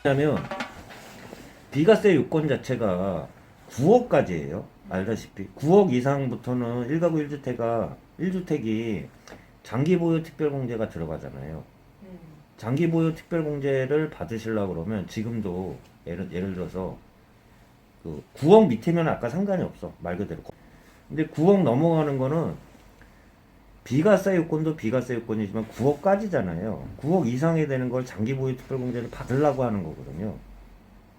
왜냐면 비과세 요건 자체가 9억까지예요. 알다시피 9억 이상부터는 1가구 1주택이 장기보유 특별공제가 들어가잖아요. 장기보유 특별공제를 받으시려고 그러면 지금도 예를 들어서 그 9억 밑이면 아까 상관이 없어. 말 그대로. 근데 9억 넘어가는 거는 비과세 요건도 비과세 요건이지만 9억까지잖아요. 9억 이상이 되는 걸 장기보유 특별공제를 받으려고 하는 거거든요.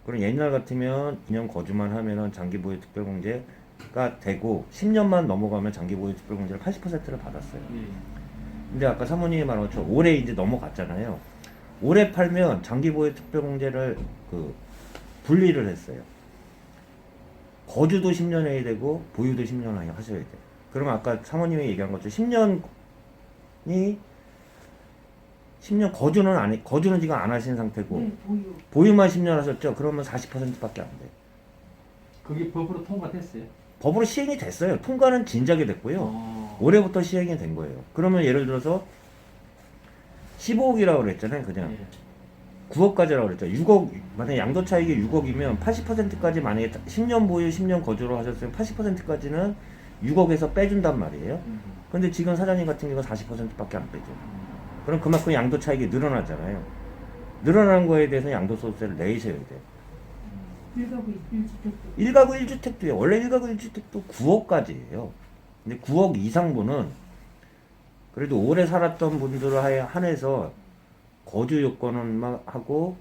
그럼 옛날 같으면 2년 거주만 하면은 장기보유 특별공제가 되고 10년만 넘어가면 장기보유 특별공제를 80%를 받았어요. 근데 아까 사모님이 말한 것처럼 올해 이제 넘어갔잖아요. 올해 팔면 장기보유 특별공제를 그 분리를 했어요. 거주도 10년 해야 되고 보유도 10년 하셔야 돼. 그러면 아까 사모님이 얘기한 것처럼 10년 거주는 지금 안 하신 상태고 네, 보유만 10년 하셨죠? 그러면 40%밖에 안 돼. 그게 법으로 통과됐어요? 법으로 시행이 됐어요. 통과는 진작에 됐고요. 올해부터 시행이 된 거예요. 그러면 예를 들어서 15억이라고 그랬잖아요. 그냥 예. 9억까지라고 그랬죠. 6억, 만약에 양도 차익이 6억이면 80%까지 만약에 10년 보유, 10년 거주로 하셨으면 80%까지는 6억에서 빼준단 말이에요. 근데 지금 사장님 같은 경우는 40%밖에 안 빼죠. 그럼 그만큼 양도 차익이 늘어나잖아요. 늘어난 거에 대해서 양도소득세를 내셔야 돼요. 1가구 1주택도 1가구 1주택도요. 원래 1가구 1주택도 9억까지예요. 근데 9억 이상분은 그래도 오래 살았던 분들을 한해서 거주 요건만 하고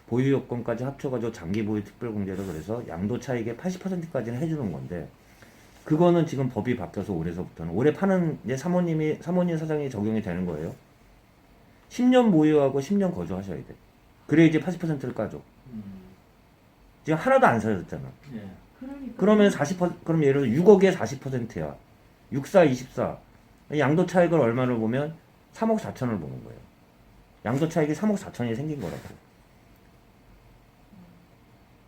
보유 요건까지 합쳐가지고 장기 보유 특별공제를 그래서 양도 차익의 80%까지는 해주는 건데 그거는 지금 법이 바뀌어서 올해서부터는 올해 파는 이제 사모님 사장이 적용이 되는 거예요. 10년 보유하고 10년 거주하셔야 돼. 그래 이제 80%를 까줘. 지금 하나도 안 사셨잖아. 예. 그러니까 그러면 40% 그럼 예를 들어 6억에 40%야. 64, 24. 양도 차익을 얼마를 보면 3억 4천을 보는 거예요. 양도 차익이 3억 4천이 생긴 거라고.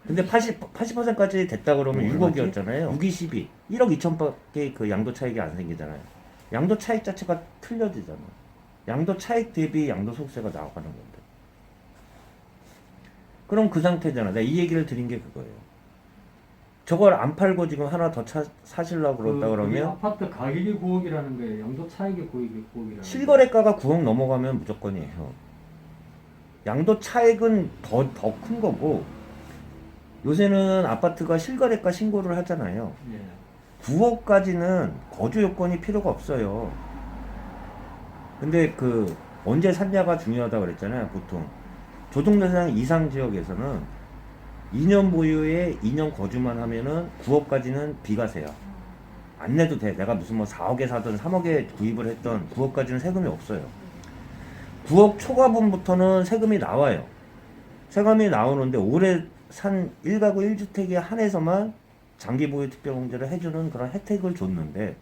근데 80%까지 됐다 그러면 6억이었잖아요. 6, 22. 1억 2천밖에 그 양도 차익이 안 생기잖아요. 양도 차익 자체가 틀려지잖아. 양도 차익 대비 양도소득세가 나가는 건데. 그럼 그 상태잖아. 내가 이 얘기를 드린 게 그거예요. 저걸 안 팔고 지금 하나 더 사시려고 그런다 그게 그러면 아파트 가격이 9억이라는 거예요. 양도 차익이 9억이라는 실거래가가 9억 넘어가면 무조건이에요. 양도 차익은 더 큰 거고 요새는 아파트가 실거래가 신고를 하잖아요. 예. 9억까지는 거주 요건이 필요가 없어요. 근데 그 언제 샀냐가 중요하다 그랬잖아요. 보통 조정대상 이상 지역에서는 2년 보유에 2년 거주만 하면은 9억까지는 비과세야. 안 내도 돼. 내가 무슨 뭐 4억에 사든 3억에 구입을 했던 9억까지는 세금이 없어요. 9억 초과분부터는 세금이 나와요. 세금이 나오는데 올해 산 1가구 1주택에 한해서만 장기보유 특별공제를 해주는 그런 혜택을 줬는데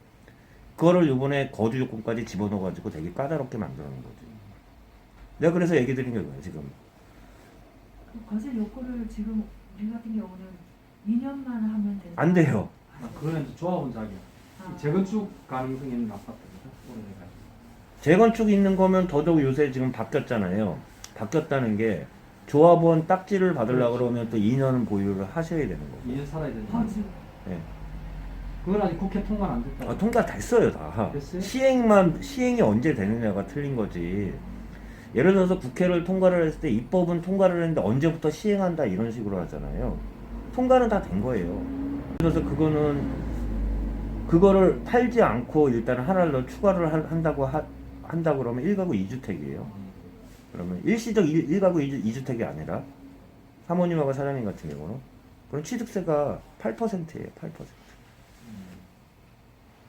그거를 이번에 거주요건까지 집어넣어가지고 되게 까다롭게 만들어놓은 거지. 내가 그래서 얘기 드린 게 뭐예요 지금. 거세 요건을 지금 우리 같은 경우는 2년만 하면 되는 안 돼요. 그거는 조합원 자격. 재건축 가능성이 있는 아파트거든. 오래돼가지고. 재건축 있는 거면 더더욱 요새 지금 바뀌었잖아요. 바뀌었다는 게 조합원 딱지를 받으려고 그러면 또 2년 보유를 하셔야 되는 거고. 2년 살아야 되는 아, 거. 지금 예. 그건 아직 국회 통과 안 됐다. 아, 통과됐어요 다. 됐어요? 시행이 언제 되느냐가 틀린 거지. 예를 들어서 국회를 통과를 했을 때 입법은 통과를 했는데 언제부터 시행한다 이런 식으로 하잖아요. 통과는 다 된 거예요. 그래서 그거를 팔지 않고 일단 하나를 더 추가를 한다 그러면 1가구 2주택이에요. 그러면 일시적 1가구 2주택이 아니라 사모님하고 사장님 같은 경우는 그럼 취득세가 8%예요.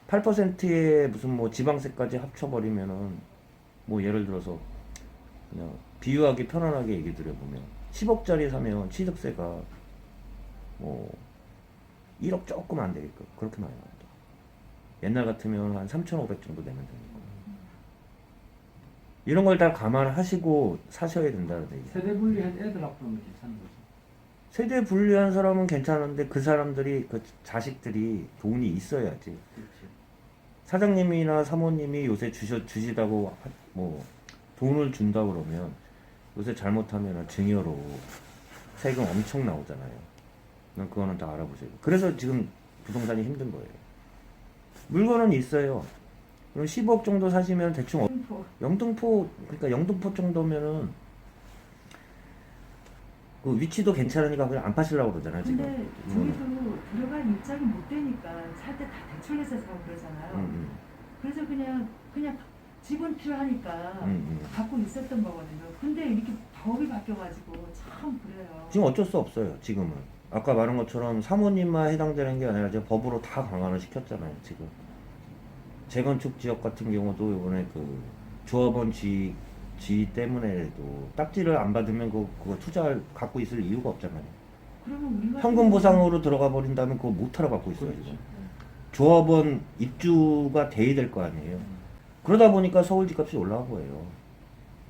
8%에 무슨 뭐 지방세까지 합쳐버리면은 뭐 예를 들어서 그냥 비유하기 편안하게 얘기 드려보면 10억짜리 사면 취득세가 뭐 1억 조금 안 되게끔 그렇게 많이 나온다. 옛날 같으면 한 3,500 정도 내면 되는 거. 이런 걸 다 감안하시고 사셔야 된다는 얘기. 세대 분리한 애들 앞으로는 괜찮은 거죠. 세대 분리한 사람은 괜찮은데 그 사람들이 그 자식들이 돈이 있어야지. 그렇지. 사장님이나 사모님이 요새 주시다고 뭐 돈을 준다 그러면 요새 잘못하면 증여로 세금 엄청 나오잖아요. 그거는 다 알아보세요. 그래서 지금 부동산이 힘든 거예요. 물건은 있어요. 그럼 10억 정도 사시면 대충 영등포, 그러니까 영등포 정도면은 그 위치도 괜찮으니까 그냥 안 파시려고 그러잖아요, 지금. 근데 저희도 들어갈 입장이 못 되니까 살 때 다 대출해서 사고 그러잖아요. 그래서 그냥 집은 필요하니까 갖고 있었던 거거든요. 근데 이렇게 법이 바뀌어가지고 참 그래요. 지금 어쩔 수 없어요, 지금은. 아까 말한 것처럼 사모님만 해당되는 게 아니라 지금 법으로 다 강화를 시켰잖아요, 지금. 재건축 지역 같은 경우도 이번에 그 조합원 지위 때문에도 딱지를 안 받으면 그거 투자를 갖고 있을 이유가 없잖아요. 그러면 우리가 현금 보상으로 들어가 버린다면 그거 못하러 갖고 있어요, 그렇죠. 지금. 조합원 입주가 돼야 될 거 아니에요. 그러다 보니까 서울 집값이 올라간 거예요.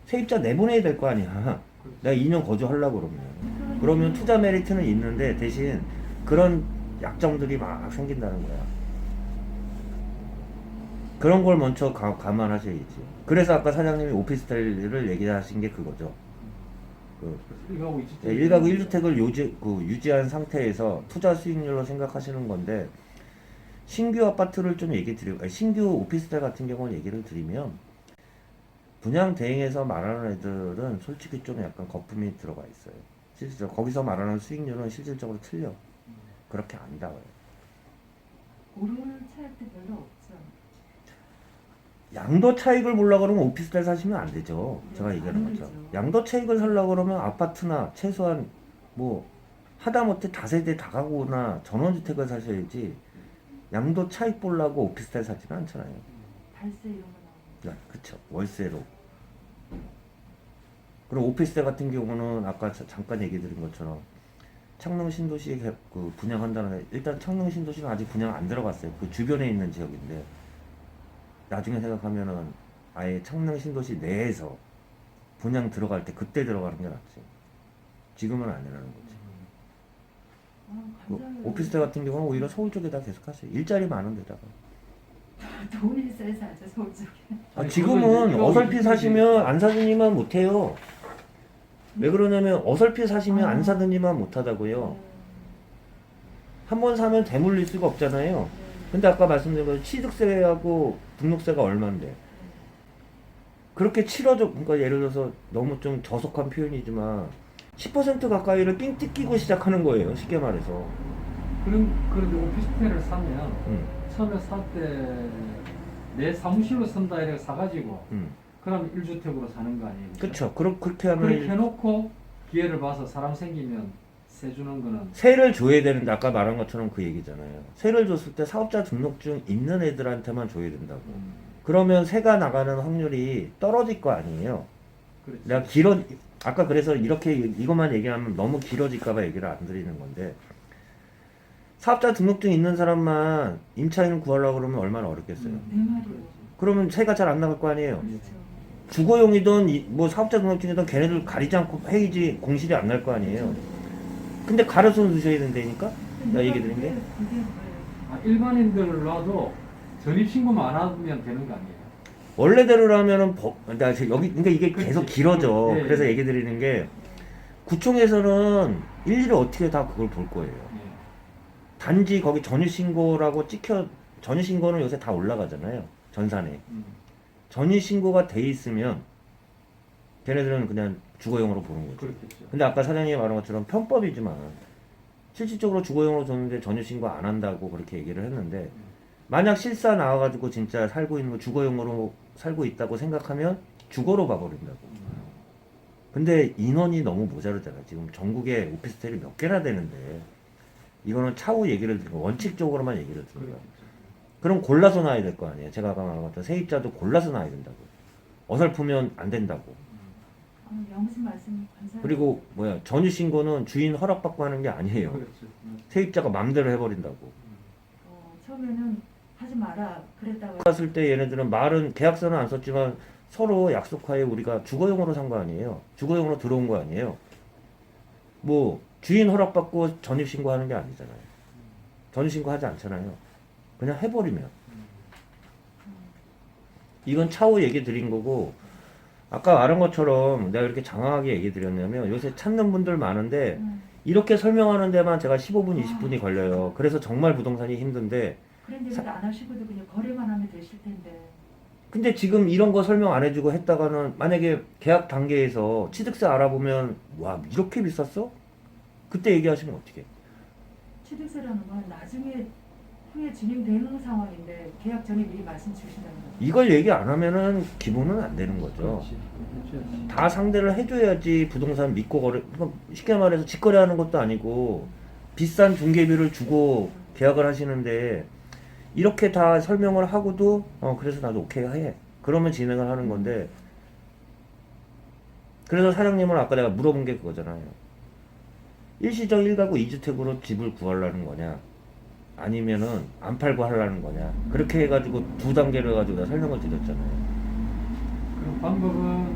세입자 내보내야 될 거 아니야. 내가 2년 거주하려고 그러면. 그러면 투자 메리트는 있는데 대신 그런 약점들이 막 생긴다는 거야. 그런 걸 먼저 감안하셔야지. 그래서 아까 사장님이 오피스텔을 얘기하신 게 그거죠. 그 1가구 1주택을 유지한 상태에서 투자 수익률로 생각하시는 건데, 신규 아파트를 좀 신규 오피스텔 같은 경우는 얘기를 드리면, 분양 대행에서 말하는 애들은 솔직히 좀 약간 거품이 들어가 있어요. 실질적으로 거기서 말하는 수익률은 실질적으로 틀려. 그렇게 안 나와요. 오를 차익도 별로 없죠. 양도 차익을 보려고 그러면 오피스텔 사시면 안 되죠. 네, 제가 얘기하는 안 것처럼. 되죠. 양도 차익을 살려고 그러면 아파트나 최소한 뭐 하다못해 다세대 다가구나 전원주택을 사셔야지, 양도 차익 보려고 오피스텔 사지는 않잖아요. 발세 이런 거 나오고. 그쵸. 월세로. 그리고 오피스텔 같은 경우는 아까 잠깐 얘기 드린 것처럼 창릉 신도시에 그 분양한다는 애, 일단 창릉 신도시는 아직 분양 안 들어갔어요. 그 주변에 있는 지역인데, 나중에 생각하면은 아예 창릉 신도시 내에서 분양 들어갈 때 그때 들어가는 게 낫지. 지금은 아니라는 거지. 그 오피스텔 같은 경우는 오히려 서울 쪽에다 계속 하세요. 일자리 많은 데다가. 돈이 있어야 사죠, 서울 쪽에. 아, 지금은 어설피 사시면 안 사느니만 못해요. 왜 그러냐면 어설피 사시면 안 사느니만 못하다고요. 한 번 사면 되물릴 수가 없잖아요. 근데 아까 말씀드린 거 취득세하고 등록세가 얼만데, 그렇게 치러줘. 그러니까 예를 들어서 너무 좀 저속한 표현이지만 10% 가까이를 삥 뜯기고 시작하는 거예요, 쉽게 말해서. 그런데 오피스텔을 사면 처음에 살 때 내 사무실로 쓴다 이렇게 사가지고 그럼 1주택으로 사는 거 아니에요? 그쵸. 그렇게 하면 그렇게 해놓고 기회를 봐서 사람 생기면 세 주는 거는 세를 줘야 되는데, 아까 말한 것처럼 그 얘기잖아요. 세를 줬을 때 사업자 등록증 있는 애들한테만 줘야 된다고. 그러면 세가 나가는 확률이 떨어질 거 아니에요. 그렇지. 내가 아까 그래서 이렇게 이것만 얘기하면 너무 길어질까봐 얘기를 안 드리는 건데, 사업자 등록증 있는 사람만 임차인을 구하려고 그러면 얼마나 어렵겠어요. 내 말이요. 그러면 세가 잘 안 나갈 거 아니에요. 그렇죠. 주거용이든 뭐 사업자 등록증이든 걔네들 가리지 않고 해야지 공실이 안 날 거 아니에요. 근데 가려서 넣으셔야 된다니까? 나 얘기 드린 게. 그게 뭐예요? 일반인들 놔도 전입신고만 안 하면 되는 거 아니에요? 원래대로라면은 여기, 그러니까 이게 계속 그렇지. 길어져. 예, 예. 그래서 얘기 드리는 게, 구청에서는 일일이 어떻게 다 그걸 볼 거예요. 예. 단지 거기 전입신고라고 전입신고는 요새 다 올라가잖아요. 전산에. 전입신고가 돼 있으면 걔네들은 그냥 주거용으로 보는 거죠. 그렇겠죠. 근데 아까 사장님이 말한 것처럼 편법이지만 실질적으로 주거용으로 줬는데 전입신고 안 한다고 그렇게 얘기를 했는데, 만약 실사 나와가지고 진짜 살고 있는 거 주거용으로 살고 있다고 생각하면 주거로 봐버린다고. 근데 인원이 너무 모자르잖아. 지금 전국에 오피스텔이 몇 개나 되는데, 이거는 차후 얘기를 드리고 원칙적으로만 얘기를 드는 거야. 그럼 골라서 놔야 될 거 아니에요. 제가 아까 말한 것처럼 세입자도 골라서 놔야 된다고. 어설프면 안 된다고. 영신 말씀 감사해요. 그리고 전입신고는 주인 허락받고 하는 게 아니에요. 그렇죠. 세입자가 맘대로 해버린다고. 처음에는 하지 마라 그랬다가 갔을 때 얘네들은 말은 계약서는 안 썼지만 서로 약속하에 우리가 주거용으로 산 거 아니에요. 주거용으로 들어온 거 아니에요. 뭐 주인 허락받고 전입신고하는 게 아니잖아요. 전입신고하지 않잖아요. 그냥 해버리면. 이건 차후 얘기 드린 거고, 아까 말한 것처럼 내가 이렇게 장황하게 얘기 드렸냐면 요새 찾는 분들 많은데 음. 이렇게 설명하는 데만 제가 15분, 20분이 걸려요. 그래서 정말 부동산이 힘든데 그런데 그래도 안 하시고도 그냥 거래만 하면 되실 텐데. 근데 지금 이런 거 설명 안 해주고 했다가는 만약에 계약 단계에서 취득세 알아보면 와 이렇게 비쌌어? 그때 얘기하시면 어떡해? 취득세라는 건 나중에 후에 진행되는 상황인데 계약 전에 미리 말씀 주신다는 거죠. 이걸 얘기 안 하면은 기본은 안 되는 거죠. 그렇지. 해줘야지. 다 상대를 해줘야지 부동산 믿고 거래, 그러니까 쉽게 말해서 직거래하는 것도 아니고 비싼 중개비를 주고 계약을 하시는데 이렇게 다 설명을 하고도 그래서 나도 오케이 해. 그러면 진행을 하는 건데 그래서 사장님은 아까 내가 물어본 게 그거잖아요. 일시적 1가구 2주택으로 집을 구하려는 거냐 아니면은 안 팔고 하려는 거냐 그렇게 해가지고 두 단계로 해가지고 내가 설명을 드렸잖아요. 그럼 방법은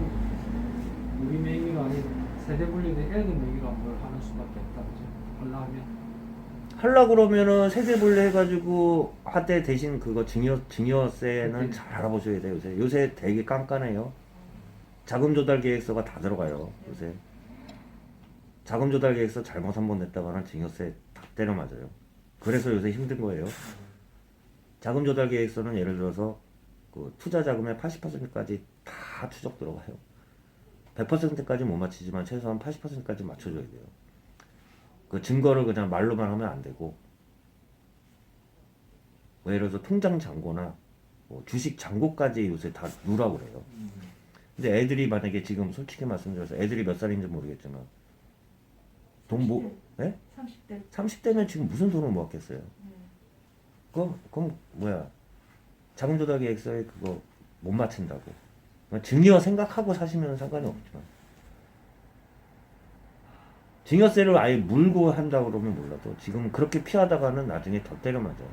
우리 명의로 아닌 세대 분리된 애들 명의로 뭘 하는 수밖에 없다, 그죠? 하려면. 하려고 그러면은 세대분리 해가지고 하되 대신 그거 증여세는 잘 알아보셔야 돼요. 요새 되게 깐깐해요. 자금 조달 계획서가 다 들어가요. 요새 자금 조달 계획서 잘못 한 번 냈다가는 증여세 다 때려 맞아요. 그래서 요새 힘든 거예요. 자금 조달 계획서는 예를 들어서 그 투자 자금의 80%까지 다 추적 들어가요. 100%까지 못 맞히지만 최소한 80%까지 맞춰줘야 돼요. 그 증거를 그냥 말로만 하면 안 되고, 뭐 예를 들어서 통장 잔고나 뭐 주식 잔고까지 요새 다 누라고 그래요. 근데 애들이 만약에 지금 솔직히 말씀드려서 애들이 몇 살인지 모르겠지만 돈 뭐, 예? 30대. 30대면 지금 무슨 돈을 모았겠어요? 그럼 뭐야? 자금 조달 계획서에 그거 못 맞춘다고. 증여 생각하고 사시면 상관이 없지만. 증여세를 아예 물고 한다 그러면 몰라도 지금 그렇게 피하다가는 나중에 더 때려 맞아요.